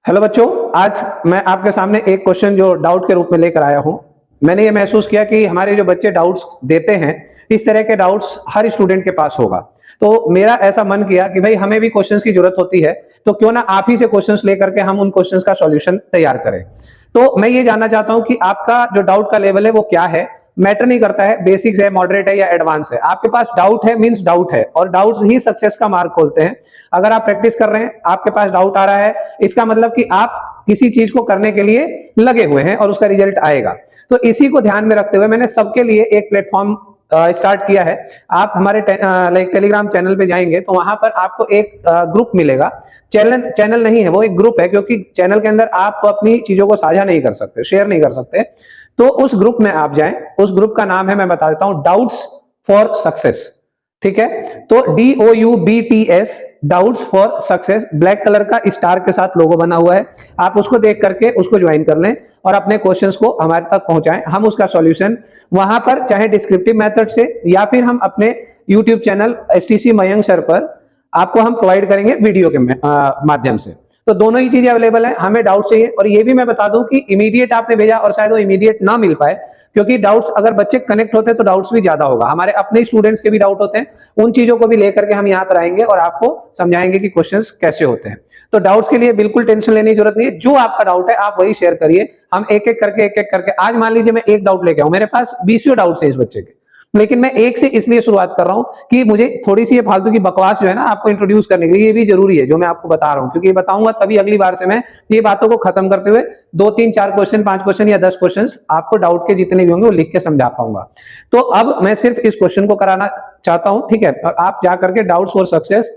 Hello बच्चों, आज मैं आपके सामने एक क्वेश्चन जो डाउट के रूप में लेकर आया हूं। मैंने ये महसूस किया कि हमारे जो बच्चे डाउट्स देते हैं, इस तरह के डाउट्स हर स्टूडेंट के पास होगा। तो मेरा ऐसा मन किया कि भाई हमें भी क्वेश्चंस की जरूरत होती है, तो क्यों ना आप ही से क्वेश्चंस लेकर के हम उन क्वेश्चंस का सॉल्यूशन तैयार करें। तो मैं ये जानना चाहता हूं कि आपका जो डाउट का लेवल है वो क्या है। मैटर नहीं करता है बेसिक्स है, मॉडरेट है या एडवांस है। आपके पास डाउट है मींस डाउट है, और डाउट्स ही सक्सेस का मार्ग खोलते हैं। अगर आप प्रैक्टिस कर रहे हैं, आपके पास डाउट आ रहा है, इसका मतलब कि आप किसी चीज को करने के लिए लगे हुए हैं और उसका रिजल्ट आएगा। तो इसी को ध्यान में रखते हुए मैंने सबके लिए एक प्लेटफॉर्म स्टार्ट किया है। आप हमारे टेलीग्राम चैनल पे जाएंगे तो वहां पर आपको एक ग्रुप मिलेगा। चैनल नहीं है, वो एक ग्रुप है, क्योंकि चैनल के अंदर आप अपनी चीजों को साझा नहीं कर सकते, शेयर नहीं कर सकते। तो उस ग्रुप में आप जाएं। उस ग्रुप का नाम है, मैं बता देता हूं, डाउट्स फॉर सक्सेस। ठीक है, तो DOUBTS, doubts for success, black colour का स्टार के साथ लोगो बना हुआ है। आप उसको देख करके उसको ज्वाइन कर लें और अपने क्वेश्चंस को हमारे तक पहुंचाएं। हम उसका सॉल्यूशन वहां पर चाहे डिस्क्रिप्टिव मेथड से या फिर हम अपने YouTube channel STC Mayank sir पर आपको हम प्रोवाइड करेंगे वीडियो के माध्यम से। तो दोनों ही चीजें अवेलेबल है। हमें डाउट चाहिए, और ये भी मैं बता दूं कि इमीडिएट आपने भेजा और शायद वो इमीडिएट ना मिल पाए, क्योंकि डाउट्स अगर बच्चे कनेक्ट होते हैं तो डाउट्स भी ज्यादा होगा। हमारे अपने स्टूडेंट्स के भी डाउट होते हैं, उन चीजों को भी लेकर के हम यहाँ पर आएंगे और आपको समझाएंगे कि क्वेश्चंस कैसे होते हैं। तो डाउट्स के लिए बिल्कुल टेंशन लेने की जरूरत नहीं है। जो आपका डाउट है आप वही शेयर करिए। हम एक एक करके आज मान लीजिए मैं एक डाउट लेके आऊं, मेरे पास 20 डाउट्स है इस बच्चे के, लेकिन मैं एक से इसलिए शुरुआत कर रहा हूं कि मुझे थोड़ी सी ये फालतू की बकवास जो है ना आपको इंट्रोड्यूस करने के लिए, ये भी जरूरी है जो मैं आपको बता रहा हूं, क्योंकि ये बताऊंगा तभी अगली बार से मैं ये बातों को खत्म करते हुए 2 3 4 क्वेश्चन, 5 क्वेश्चन या 10 क्वेश्चन आपको डाउट के जितने भी होंगे वो लिख के समझा पाऊंगा। तो अब मैं सिर्फ इस क्वेश्चन को कराना चाहता हूं, ठीक है। और आप जाकर के डाउट्स फॉर सक्सेस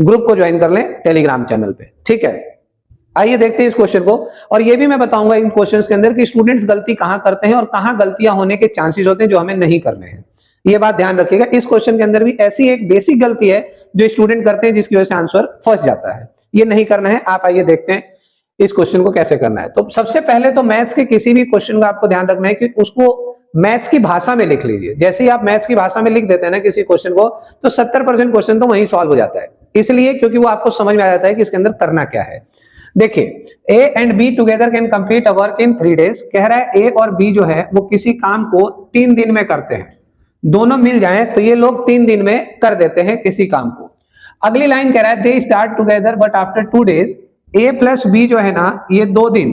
ग्रुप को ज्वाइन कर लें टेलीग्राम चैनल पे, ठीक है। आइए देखते हैं इस क्वेश्चन को, और ये भी मैं बताऊंगा इन क्वेश्चंस के अंदर कि स्टूडेंट्स गलती कहां करते हैं और कहां गलतियां होने के चांसेस होते हैं जो हमें नहीं करने हैं। ये बात ध्यान रखिएगा। इस क्वेश्चन के अंदर भी ऐसी एक बेसिक गलती है जो स्टूडेंट करते हैं जिसकी वजह से आंसर फंस जाता है। ये नहीं करना है। आप आइए देखते हैं इस क्वेश्चन को कैसे करना है। तो सबसे पहले तो मैथ्स के किसी भी क्वेश्चन का आपको ध्यान रखना है कि उसको मैथ्स की भाषा में लिख लीजिए। जैसे ही आप मैथ्स की भाषा में लिख देते हैं ना किसी क्वेश्चन को, तो 70% क्वेश्चन तो वहीं सॉल्व हो जाता है, इसलिए क्योंकि वो आपको समझ में आ जाता है कि इसके अंदर करना क्या है। देखिए, A and B together can complete a work in 3 days। कह रहा है A और B जो है वो किसी काम को 3 दिन में करते हैं। दोनों मिल जाएं तो ये लोग 3 दिन में कर देते हैं किसी काम को। अगली लाइन कह रहा है they start together but after 2 days। A plus B जो है ना, ये 2 दिन,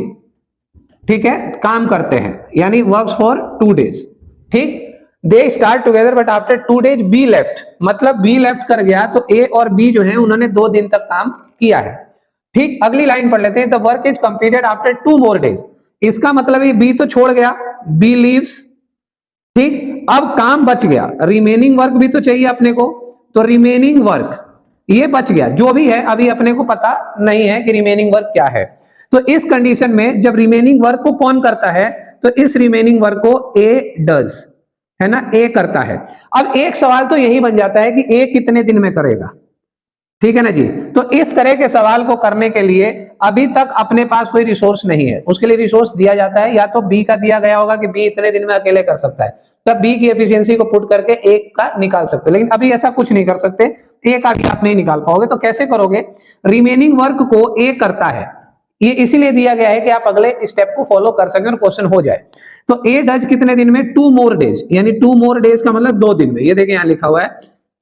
ठीक है, काम करते हैं, यानी वर्क्स फॉर 2 days। ठीक, they start together but after 2 days B left, मतलब B लेफ्ट कर गया, तो A और B जो है उन्होंने 2 दिन तक काम किया है। ठीक, अगली लाइन पढ़ लेते हैं, the work is completed after 2 more days। इसका मतलब ये B तो छोड़ गया, B लीव्स। ठीक, अब काम बच गया, रिमेनिंग वर्क भी तो चाहिए अपने को, तो रिमेनिंग वर्क ये बच गया। जो भी है अभी अपने को पता नहीं है कि रिमेनिंग वर्क क्या है। तो इस कंडीशन में जब रिमेनिंग वर्क को कौन करता है, तो इस रिमेनिंग वर्क को A डज, है ना, A करता है। अब एक सवाल तो यही बन जाता है कि A कितने दिन में करेगा, ठीक है ना जी। तो इस तरह के सवाल को करने के लिए अभी तक अपने पास कोई रिसोर्स नहीं है। उसके लिए रिसोर्स दिया जाता है, या तो B का दिया गया होगा कि B इतने दिन में अकेले कर सकता है, तब B की एफिशिएंसी को पुट करके एक का निकाल सकते हैं। लेकिन अभी ऐसा कुछ नहीं कर सकते, एक का भी आप नहीं निकाल पाओगे। तो कैसे करोगे, रिमेनिंग वर्क को A करता है, ये इसीलिए दिया गया है कि आप अगले स्टेप को फॉलो कर सकें और क्वेश्चन हो जाए। तो A डज कितने दिन में, 2 more days, यानी 2 more days का मतलब 2 दिन में। ये देखिए यहां लिखा हुआ है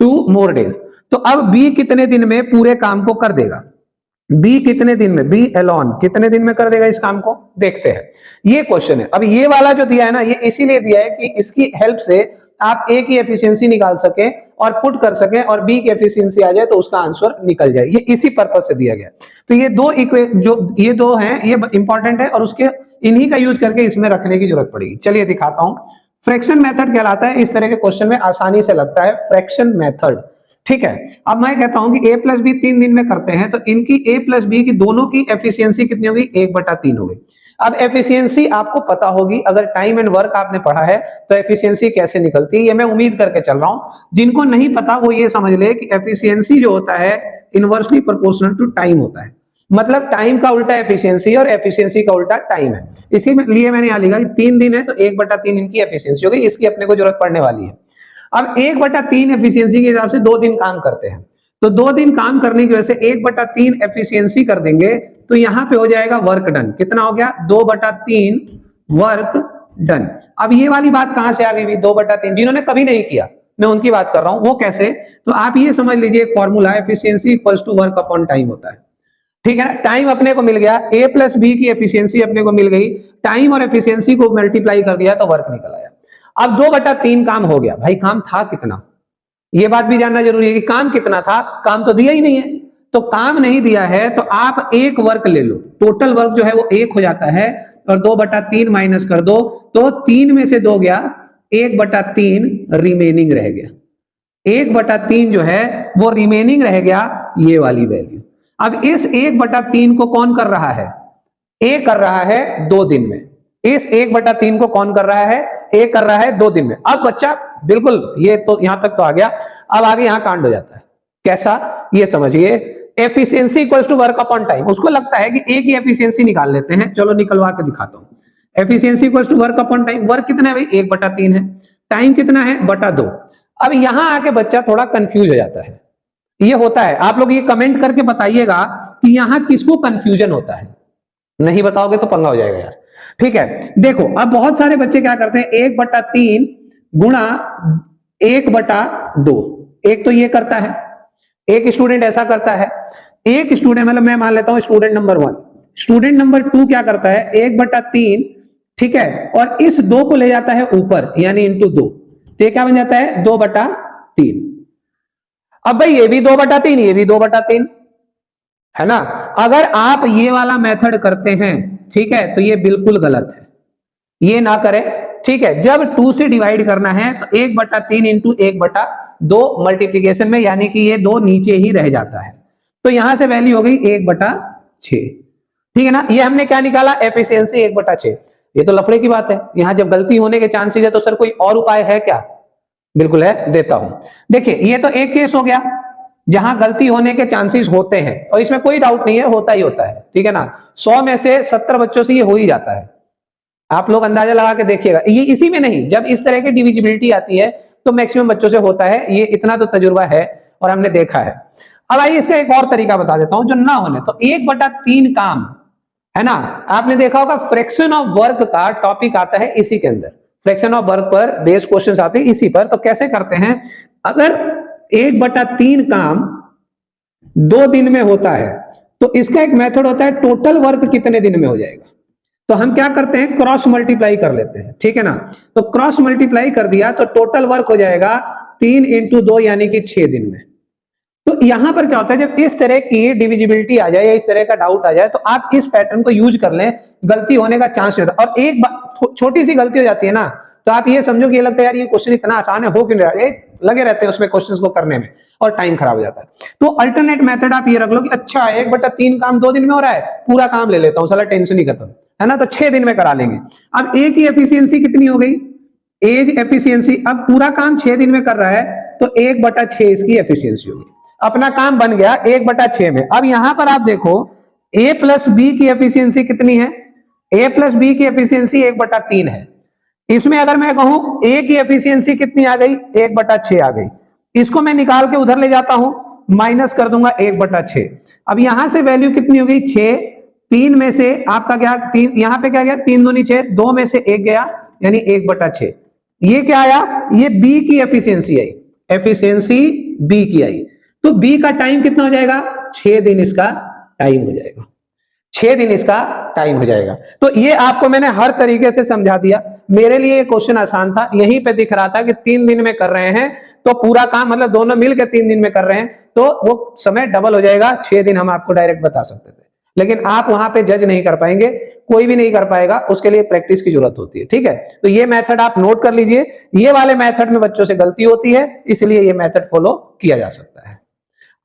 2 more days। तो अब B कितने दिन में पूरे काम को कर देगा, B कितने दिन में, B एलोन कितने दिन में कर देगा इस काम को, देखते हैं। ये क्वेश्चन है। अब ये वाला जो दिया है ना, ये इसीलिए दिया है कि इसकी हेल्प से आप A की एफिशिएंसी निकाल सके और पुट कर सके, और B की एफिशिएंसी आ जाए तो उसका आंसर निकल जाए। ये इसी पर्पज से दिया गया। तो ये ये दो हैं, ये इंपॉर्टेंट है, और उसके इन्हीं का यूज करके इसमें रखने की जरूरत पड़ेगी। चलिए दिखाता हूं। फ्रैक्शन मेथड कहलाता है, इस तरह के क्वेश्चन में आसानी से लगता है फ्रैक्शन मेथड, ठीक है। अब मैं कहता हूं कि A प्लस बी 3 दिन में करते हैं, तो इनकी A प्लस बी की दोनों की एफिशिएंसी कितनी होगी, 1/3 होगी। अब एफिशिएंसी आपको पता होगी, अगर टाइम एंड वर्क आपने पढ़ा है तो एफिशिएंसी कैसे निकलती है ये मैं उम्मीद करके चल रहा हूं। जिनको नहीं पता वो ये समझ ले कि एफिशिएंसी जो होता है इनवर्सली प्रोपोर्शनल टू टाइम होता है। मतलब टाइम का उल्टा एफिशिएंसी और एफिशिएंसी का उल्टा टाइम है। इसीलिए मैंने यहां लिखा कि 3 दिन है तो 1/3 इनकी एफिशिएंसी हो गई। इसकी अपने को जरूरत पड़ने वाली है। अब 1/3 एफिशिएंसी के हिसाब से 2 दिन काम करते हैं, तो 2 दिन काम करने की वजह से 1/3 एफिशिएंसी कर देंगे, तो यहां पे हो जाएगा वर्क डन। कितना हो गया? 2/3 वर्क डन। अब ये वाली बात कहां से आ गई? 2/3। जिन्होंने कभी नहीं किया मैं उनकी बात कर रहा हूं। वो कैसे? तो आप ये समझ लीजिए, एक formula efficiency equals to work upon time होता है। ठीक है ना? टाइम अपने को मिल गया, a प्लस बी की एफिशिएंसी अपने को मिल गई, टाइम और एफिशिएंसी को मल्टीप्लाई कर दिया तो वर्क निकल आया। अब 2/3 काम हो गया। भाई काम था कितना, ये बात भी जानना जरूरी है कि काम कितना था। काम तो दिया ही नहीं है, तो काम नहीं दिया है तो आप एक वर्क ले लो, टोटल वर्क जो है वो 1 हो जाता है, और 2/3 माइनस कर दो तो 3 में से 2 गया, 1/3 रिमेनिंग रह गया। 1/3 जो है वो रिमेनिंग रह गया, ये वाली वैल्यू। अब इस 1/3 को कौन कर रहा है? ए कर रहा है 2 दिन में। इस 1/3 को कौन कर रहा है? ए कर रहा है 2 दिन में। अब बच्चा बिल्कुल, ये तो यहां तक तो आ गया। अब आगे यहां कांड हो जाता है। कैसा? ये समझिए, efficiency equals to work upon time. उसको लगता है कि ए की एफिशिएंसी निकाल लेते हैं, चलो निकलवा के दिखाता हूं। Efficiency equals to work upon time. Work कितना है भाई? 1/3 है। टाइम कितना है? /2। अब यहां आके बच्चा थोड़ा कंफ्यूज हो जाता है। ये होता है, आप लोग ये कमेंट करके बताइएगा कि यहां किसको कंफ्यूजन होता है। नहीं बताओगे तो पंगा हो जाएगा यार। ठीक है, देखो अब बहुत सारे बच्चे क्या करते हैं, 1/3 गुणा 1/2। एक तो ये करता है, एक स्टूडेंट ऐसा करता है। एक स्टूडेंट, मतलब मैं मान लेता हूं स्टूडेंट नंबर 1, स्टूडेंट नंबर 2 क्या करता है? 1/3, ठीक है, और इस 2 को ले जाता है ऊपर, यानी इंटू 2, तो ये क्या बन जाता है? 2/3। अब भाई ये भी 2/3, ये भी 2/3 है ना। अगर आप ये वाला मेथड करते हैं, ठीक है, तो ये बिल्कुल गलत है, ये ना करें। ठीक है, जब 2 से डिवाइड करना है तो 1/3 इंटू 1/2 मल्टीप्लीकेशन में, यानी कि ये 2 नीचे ही रह जाता है, तो यहां से वैल्यू हो गई 1/6। ठीक है ना। ये हमने क्या निकाला? एफिशिएंसी 1/6। ये तो लफड़े की बात है, यहां जब गलती होने के चांसेस है तो सर कोई और उपाय है क्या? बिल्कुल है, देता हूं। देखिए ये तो एक केस हो गया जहां गलती होने के चांसेस होते हैं, और इसमें कोई डाउट नहीं है, होता ही होता है। ठीक है ना, 100 में से 70 बच्चों से ये हो ही जाता है। आप लोग अंदाजा लगा के देखिएगा, ये इसी में नहीं, जब इस तरह की डिविजिबिलिटी आती है तो मैक्सिमम बच्चों से होता है। ये इतना तो तजुर्बा है और हमने देखा है। अब आइए इसका एक और तरीका बता देता हूं जो ना होने। तो 1/3 काम है ना, आपने देखा होगा फ्रैक्शन ऑफ वर्क का टॉपिक आता है इसी के अंदर। फ्रैक्शन ऑफ वर्क पर बेस क्वेश्चंस आते हैं इसी पर। तो कैसे करते हैं? अगर 1/3 काम 2 दिन में होता है तो इसका एक मेथड होता है टोटल वर्क कितने दिन में हो जाएगा। तो हम क्या करते हैं? क्रॉस मल्टीप्लाई कर लेते हैं। ठीक है ना, तो क्रॉस मल्टीप्लाई कर दिया तो टोटल वर्क हो जाएगा 3 इंटू 2, यानी कि 6 दिन में। तो यहां पर क्या होता है, जब इस तरह की डिविजिबिलिटी आ जाए या इस तरह का डाउट आ जाए तो आप इस पैटर्न को यूज कर लें, गलती होने का चांस नहीं होता। और एक छोटी सी गलती हो जाती है ना, तो आप ये समझो कि ये लगता है यार ये क्वेश्चन इतना आसान है, हो क्यों नहीं रहा, लगे रहते हैं उसमें क्वेश्चंस को करने में और टाइम खराब हो जाता है। तो अल्टरनेट मेथड आप ये रख लो कि अच्छा 1/3 काम 2 दिन में हो रहा है, पूरा काम ले लेता हूं, साला टेंशन ही खत्म, है ना, तो 6 दिन में करा लेंगे। अब ए की एफिशिएंसी कितनी हो गई? As efficiency. अब पूरा काम 6 दिन में कर रहा है तो 1/6 इसकी एफिशिएंसी होगी। अपना काम बन गया 1/6 में। अब यहां पर आप देखो a प्लस बी की एफिशिएंसी कितनी है? a प्लस बी की एफिशिएंसी 1/3 है। इसमें अगर मैं कहूं a की एफिशिएंसी कितनी आ गई? 1/6 आ गई। इसको मैं निकाल के उधर ले जाता हूं, माइनस कर दूंगा 1/6। अब यहां से वैल्यू कितनी हो गई? 6। 3 में से आपका क्या, 3 यहां पे क्या गया? 3 दूनी 6, 2 में से 1 गया, यानी 1/6। ये क्या आया? ये बी की एफिशिएंसी आई, एफिशिएंसी बी की आई। तो बी का टाइम कितना हो जाएगा? 6 दिन इसका टाइम हो जाएगा। 6 दिन इसका टाइम हो जाएगा। तो ये आपको मैंने हर तरीके से समझा दिया। मेरे लिए ये क्वेश्चन आसान था, यहीं पे दिख रहा था कि 3 दिन में कर रहे हैं तो पूरा काम, मतलब दोनों मिलकर 3 दिन में कर रहे हैं तो वो समय डबल हो जाएगा। 6 दिन हम आपको डायरेक्ट बता सकते थे, लेकिन आप वहां पे जज नहीं कर पाएंगे, कोई भी नहीं कर पाएगा, उसके लिए प्रैक्टिस की जरूरत होती है। ठीक है, तो ये मेथड आप नोट कर लीजिए। ये वाले मेथड में बच्चों से गलती होती है, इसलिए ये मेथड फॉलो किया जा सकता है।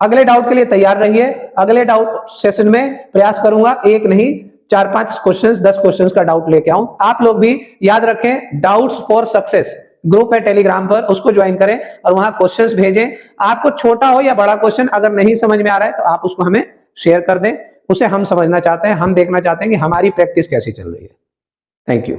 अगले डाउट के लिए तैयार रहिए। अगले डाउट सेशन में प्रयास करूंगा, एक नहीं 4-5 क्वेश्चंस, 10 क्वेश्चंस का डाउट लेके आऊं। आप लोग भी याद रखें, डाउट्स फॉर सक्सेस ग्रुप है टेलीग्राम पर, उसको ज्वाइन करें और वहां क्वेश्चंस भेजें। आपको छोटा हो या बड़ा क्वेश्चन अगर नहीं समझ में आ रहा है तो आप उसको हमें शेयर कर दें, उसे हम समझना चाहते हैं, हम देखना चाहते हैं कि हमारी प्रैक्टिस कैसी चल रही है। Thank you.